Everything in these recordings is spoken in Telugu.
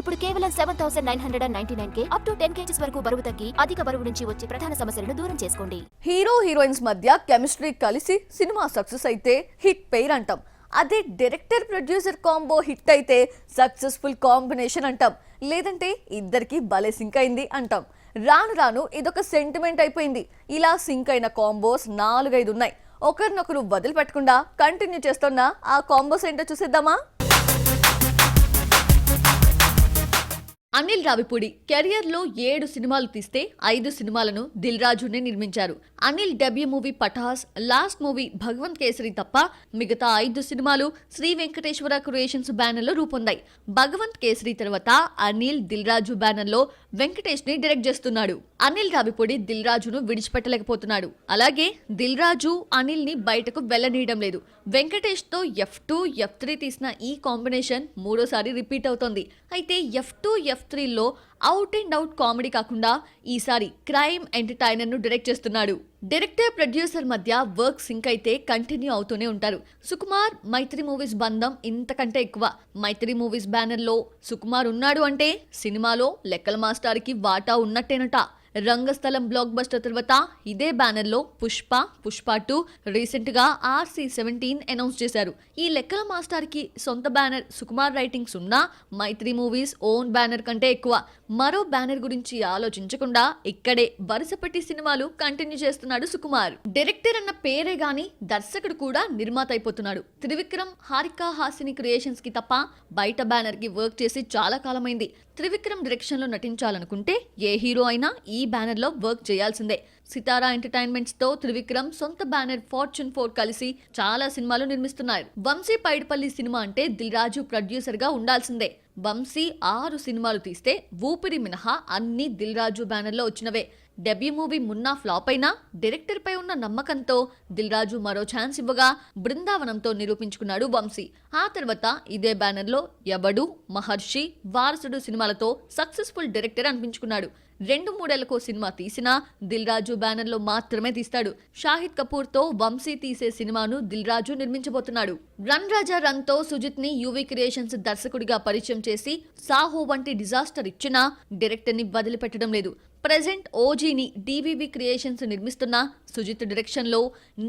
ఇప్పుడు కేవలం 7,999K అప్ టు 10 kgs వరకు బరువు తగ్గి అధిక బరువు నుంచి వచ్చే ప్రధాన సమస్యలను దూరం చేసుకోండి. హీరో హీరోయిన్స్ మధ్య కెమిస్ట్రీ కలిసి సినిమా సక్సెస్ అయితే హిట్ పెయిర్ అంటాం. అదే డైరెక్టర్ ప్రొడ్యూసర్ కాంబో హిట్ అయితే సక్సెస్ఫుల్ కాంబినేషన్ అంటాం. లేదంటే ఇద్దరికి భలే సింక్ అయింది అంటాం. రాను రాను ఇదొక సెంటిమెంట్ అయిపోయింది. ఇలా సింక్ అయిన కాంబోస్ 4-5 ఉన్నాయి. ఒకరినొకరు వదిలిపెట్టకుండా కంటిన్యూ చేస్తున్న ఆ కాంబోస్ ఏంటో చూసేద్దామా? అనిల్ రావిపూడి కెరియర్ లో 7 సినిమాలు తీస్తే 5 సినిమాలను దిల్ రాజునే నిర్మించారు. Anil debut movie Pataas, last movie Bhagavanth Kesari తప్ప మిగతా 5 సినిమాలు శ్రీ వెంకటేశ్వర క్రియేషన్స్ బ్యానర్ లో రూపొందాయి. భగవంత్ కేసరి తర్వాత అనిల్ దిల్ రాజు బ్యానర్ లో వెంకటేష్ ని డైరెక్ట్ చేస్తున్నాడు. అనిల్ రావిపూడి దిల్ రాజును విడిచిపెట్టలేకపోతున్నాడు. అలాగే దిల్ రాజు అనిల్ ని బయటకు వెళ్లనీయడం లేదు. వెంకటేష్ తో F2, F3 తీసిన ఈ కాంబినేషన్ 3సారి రిపీట్ అవుతోంది. అయితే F2, F3లో అవుట్ అండ్ అవుట్ కామెడీ కాకుండా ఈసారి క్రైమ్ ఎంటర్టైనర్ ను డైరెక్ట్ చేస్తున్నాడు. డైరెక్టర్ ప్రొడ్యూసర్ మధ్య వర్క్ సింక్ అయితే కంటిన్యూ అవుతూనే ఉంటారు. సుకుమార్ మైత్రి మూవీస్ బంధం ఇంతకంటే ఎక్కువ. మైత్రి మూవీస్ బ్యానర్ లో సుకుమార్ ఉన్నాడు అంటే సినిమాలో లెక్కల మాస్టర్ కి వాటా ఉన్నట్టేనట. రంగస్థలం బ్లాక్ బస్టర్ తర్వాత ఇదే బ్యానర్ లో పుష్ప 2, రీసెంట్ గా RC-17 అనౌన్స్ చేశారు. ఈ లెక్కల మాస్టర్ కి సొంత బ్యానర్ సుకుమార్ రైటింగ్స్ ఉన్నా మైత్రి మూవీస్ ఓన్ బ్యానర్ కంటే ఎక్కువ. మరో బ్యానర్ గురించి ఆలోచించకుండా ఇక్కడే వరుసపెట్టి సినిమాలు కంటిన్యూ చేస్తున్నాడు సుకుమార్. డైరెక్టర్ అన్న పేరే గాని దర్శకుడు కూడా నిర్మాత అయిపోతున్నాడు. త్రివిక్రమ్, హారిక హాసిని క్రియేషన్స్ కి తప్ప బయట బ్యానర్ కి వర్క్ చేసి చాలా కాలమైంది. త్రివిక్రమ్ డైరెక్షన్ లో నటించాలనుకుంటే ఏ హీరో అయినా ఈ బ్యానర్ లో వర్క్ చేయాల్సిందే. సితారా ఎంటర్టైన్మెంట్స్ తో త్రివిక్రమ్ సొంత బ్యానర్ ఫార్చ్యూన్ 4 కలిసి చాలా సినిమాలు నిర్మిస్తున్నారు. వంశీ పైడిపల్లి సినిమా అంటే దిల్ రాజు ప్రొడ్యూసర్ గా ఉండాల్సిందే. వంశీ 6 సినిమాలు తీస్తే ఊపిరి మినహా అన్ని దిల్ రాజు బ్యానర్ లో వచ్చినవే. డెబ్యూ మూవీ మున్నా ఫ్లాప్ అయినా డైరెక్టర్ పై ఉన్న నమ్మకంతో దిల్ రాజు మరో ఛాన్స్ ఇవ్వగా బృందావనంతో నిరూపించుకున్నాడు వంశీ. ఆ తర్వాత ఇదే బ్యానర్ లో ఎవడు, మహర్షి, వారసుడు సినిమాలతో సక్సెస్ఫుల్ డైరెక్టర్ అనిపించుకున్నాడు. 2-3 ఏళ్లకో సినిమా తీసినా దిల్ రాజు బ్యానర్ లో మాత్రమే తీస్తాడు. షాహిద్ కపూర్ తో వంశీ తీసే సినిమాను దిల్ రాజు నిర్మించబోతున్నాడు. రన్ రాజా రన్ తో సుజిత్ ని యువి క్రియేషన్స్ దర్శకుడిగా పరిచయం చేసి సాహో వంటి డిజాస్టర్ ఇచ్చినా డైరెక్టర్ ని వదిలిపెట్టడం లేదు. ప్రెజెంట్ ఓజీని DVV క్రియేషన్స్ నిర్మిస్తున్న సుజిత్ డైరెక్షన్ లో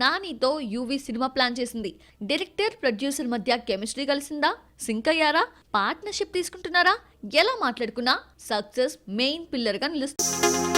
నానితో యువి సినిమా ప్లాన్ చేసింది. డైరెక్టర్ ప్రొడ్యూసర్ మధ్య కెమిస్ట్రీ కలిసిందా? సింక్ అయ్యారా? పార్ట్నర్షిప్ తీసుకుంటున్నారా? ఎలా మాట్లాడుకున్నా సక్సెస్ మెయిన్ పిల్లర్ గా నిలుస్తుంది.